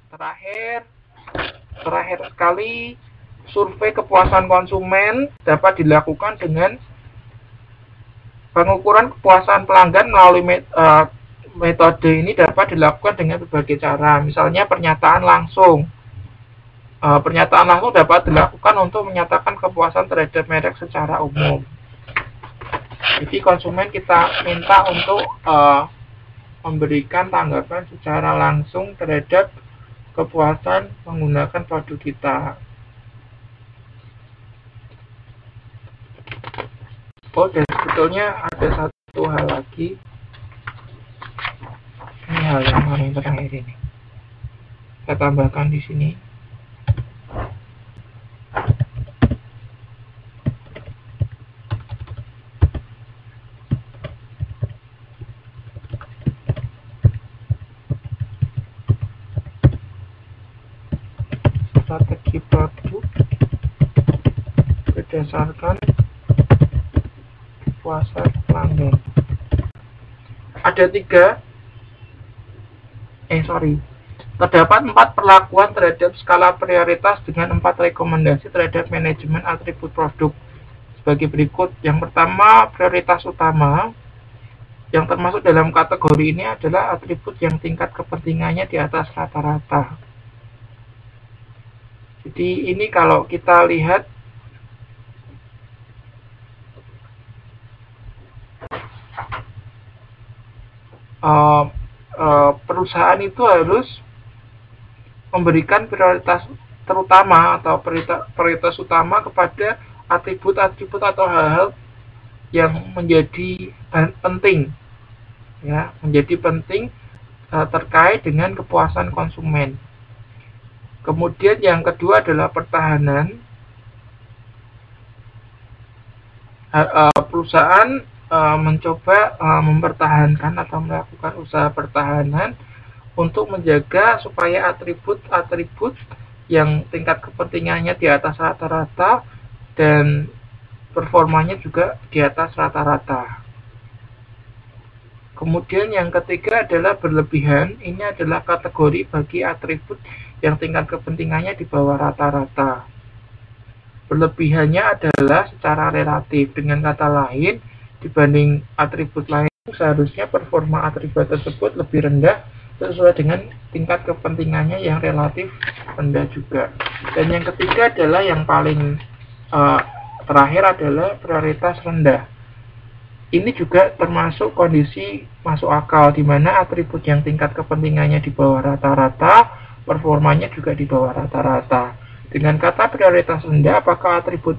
Terakhir sekali, survei kepuasan konsumen dapat dilakukan dengan pengukuran kepuasan pelanggan melalui metode ini dapat dilakukan dengan berbagai cara. Misalnya pernyataan langsung. Pernyataan langsung dapat dilakukan untuk menyatakan kepuasan terhadap merek secara umum. Jadi konsumen kita minta untuk memberikan tanggapan secara langsung terhadap kepuasan menggunakan produk kita. Dan sebetulnya ada satu hal lagi. Ini hal yang paling terakhir ini. Saya tambahkan di sini. Strategi produk berdasarkan kepuasan pelanggan. Terdapat 4 perlakuan terhadap skala prioritas dengan 4 rekomendasi terhadap manajemen atribut produk sebagai berikut. Yang pertama, prioritas utama. Yang termasuk dalam kategori ini adalah atribut yang tingkat kepentingannya di atas rata-rata. Jadi ini kalau kita lihat perusahaan itu harus memberikan prioritas terutama atau prioritas utama kepada atribut-atribut atau hal-hal yang menjadi penting, ya, terkait dengan kepuasan konsumen. Kemudian yang kedua adalah pertahanan. Perusahaan mencoba mempertahankan atau melakukan usaha pertahanan untuk menjaga supaya atribut-atribut yang tingkat kepentingannya di atas rata-rata dan performanya juga di atas rata-rata. Kemudian yang ketiga adalah berlebihan. Ini adalah kategori bagi atribut yang tingkat kepentingannya di bawah rata-rata. Berlebihannya adalah secara relatif. Dengan kata lain, dibanding atribut lain, seharusnya performa atribut tersebut lebih rendah sesuai dengan tingkat kepentingannya yang relatif rendah juga. Dan yang ketiga adalah yang paling terakhir adalah prioritas rendah. Ini juga termasuk kondisi masuk akal, di mana atribut yang tingkat kepentingannya di bawah rata-rata, performanya juga di bawah rata-rata. Dengan kata prioritas rendah, apakah atribut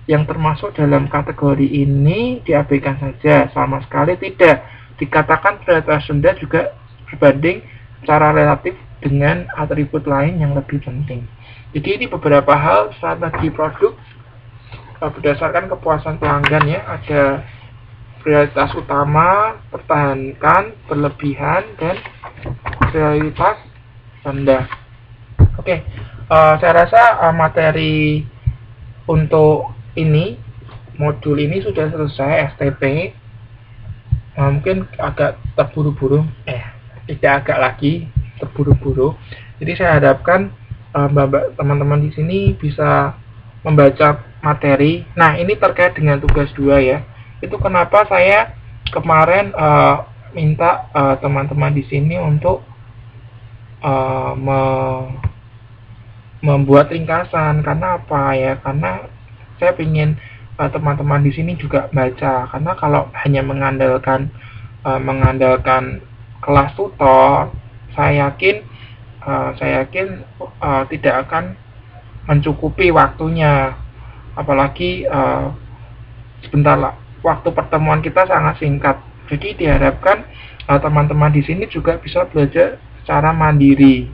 yang termasuk dalam kategori ini diabaikan saja? Sama sekali tidak. Dikatakan prioritas rendah juga berbanding secara relatif dengan atribut lain yang lebih penting. Jadi ini beberapa hal strategi produk berdasarkan kepuasan pelanggan, ya. Ada prioritas utama, pertahankan, berlebihan, dan prioritas rendah. Oke, saya rasa materi untuk modul ini sudah selesai, STP. Mungkin agak terburu-buru, tidak agak lagi terburu-buru. Jadi saya harapkan teman-teman di sini bisa membaca materi. Nah, ini terkait dengan tugas 2, ya. Itu kenapa saya kemarin minta teman-teman di sini untuk membuat ringkasan. Karena apa, ya? Karena saya ingin teman-teman di sini juga baca. Karena kalau hanya mengandalkan kelas tutor, saya yakin tidak akan mencukupi waktunya. Apalagi sebentar lah, waktu pertemuan kita sangat singkat. Jadi diharapkan teman-teman di sini juga bisa belajar secara mandiri.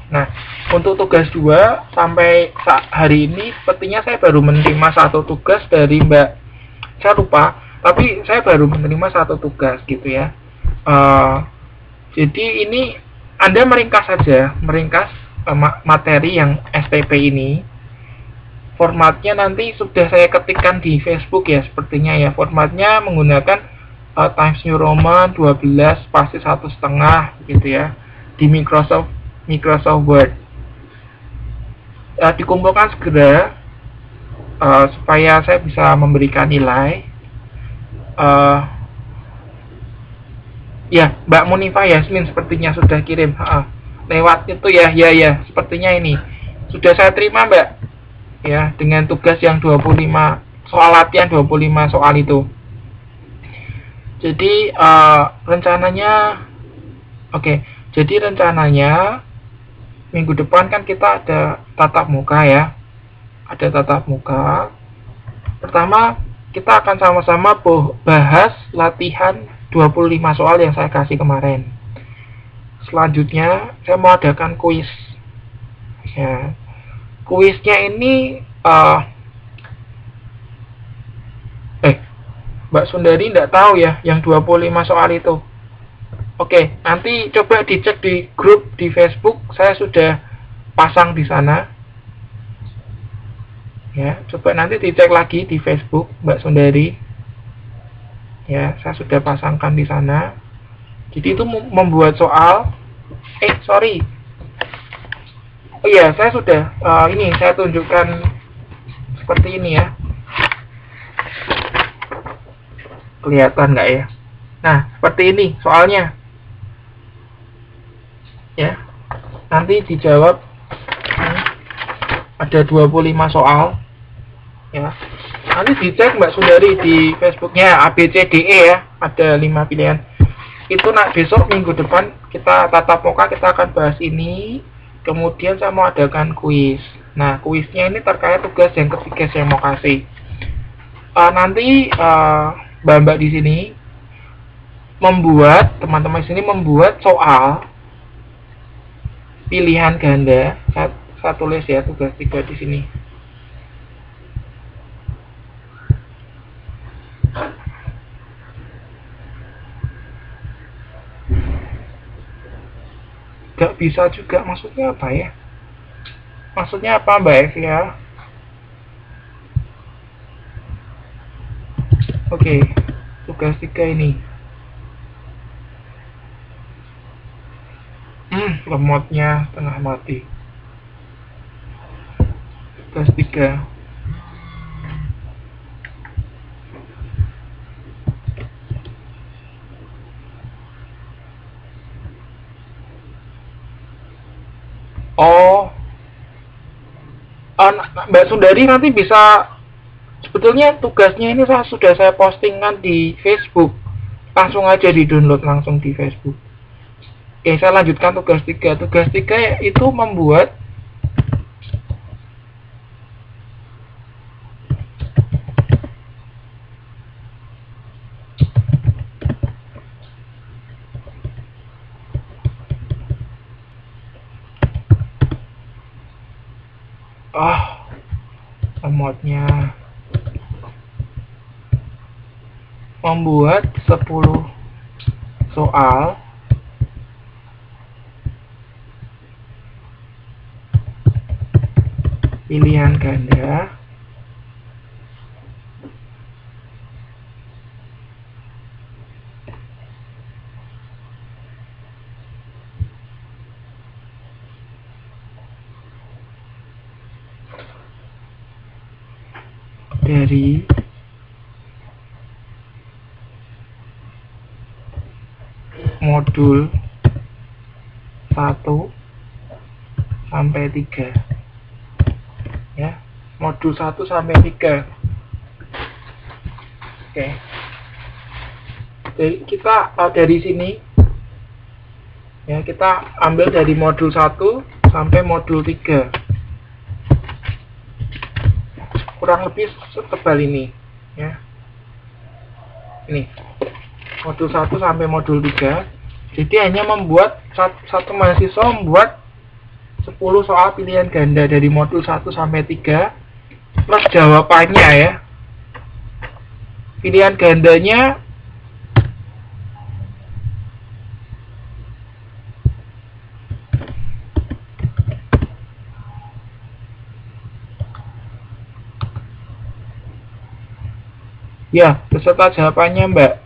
Nah, untuk tugas 2 sampai hari ini sepertinya saya baru menerima 1 tugas dari Mbak. Saya lupa, tapi saya baru menerima 1 tugas gitu, ya. Jadi ini Anda meringkas saja, materi yang STP ini. Formatnya nanti sudah saya ketikkan di Facebook, ya, sepertinya, ya. Formatnya menggunakan Times New Roman 12 spasi 1,5 gitu, ya. Di Microsoft Microsoft Word. Dikumpulkan segera supaya saya bisa memberikan nilai. Ya, Mbak Munifa Yasmin sepertinya sudah kirim lewat itu ya, sepertinya ini sudah saya terima Mbak, ya, dengan tugas yang 25 soal latihan 25 soal itu. Jadi rencananya minggu depan kan kita ada tatap muka ya, pertama kita akan sama-sama bahas latihan 25 soal yang saya kasih kemarin. Selanjutnya saya mau adakan kuis ya. Kuisnya ini Mbak Sundari tidak tahu ya yang 25 soal itu. Oke, nanti coba dicek di grup di Facebook, saya sudah pasang di sana ya. Coba nanti dicek lagi di Facebook Mbak Sundari ya, saya sudah pasangkan di sana. Jadi itu membuat soal saya sudah ini saya tunjukkan seperti ini ya, kelihatan nggak ya? Nah, seperti ini soalnya ya, nanti dijawab. Ada 25 soal ya. Nanti dicek Mbak Sundari di Facebooknya ABCDE ya, ada 5 pilihan. Itu besok minggu depan kita tatap muka, kita akan bahas ini. Kemudian saya mau adakan kuis. Nah, kuisnya ini terkait tugas yang ketiga saya mau kasih. Nanti Mbak di sini teman-teman di sini membuat soal pilihan ganda. Saya tulis ya tugas 3 di sini. Gak bisa juga, maksudnya apa ya? Maksudnya apa Mbak Evia? Oke, tugas 3 ini. Remote-nya tengah mati. Tugas 3. Mbak Sundari nanti bisa, sebetulnya tugasnya ini sudah saya postingkan di Facebook, langsung aja di download langsung di Facebook. Oke, saya lanjutkan tugas 3. Tugas 3 itu membuat remote-nya, membuat 10 soal pilihan ganda dari modul 1 sampai 3 ya, modul 1 sampai 3. Oke. Jadi kita dari sini ya, kita ambil dari modul 1 sampai modul 3. Kurang lebih setebal ini ya. Ini modul 1 sampai modul 3. Jadi hanya membuat satu mahasiswa membuat 10 soal pilihan ganda dari modul 1 sampai 3 plus jawabannya ya. Pilihan gandanya ya, beserta jawabannya Mbak.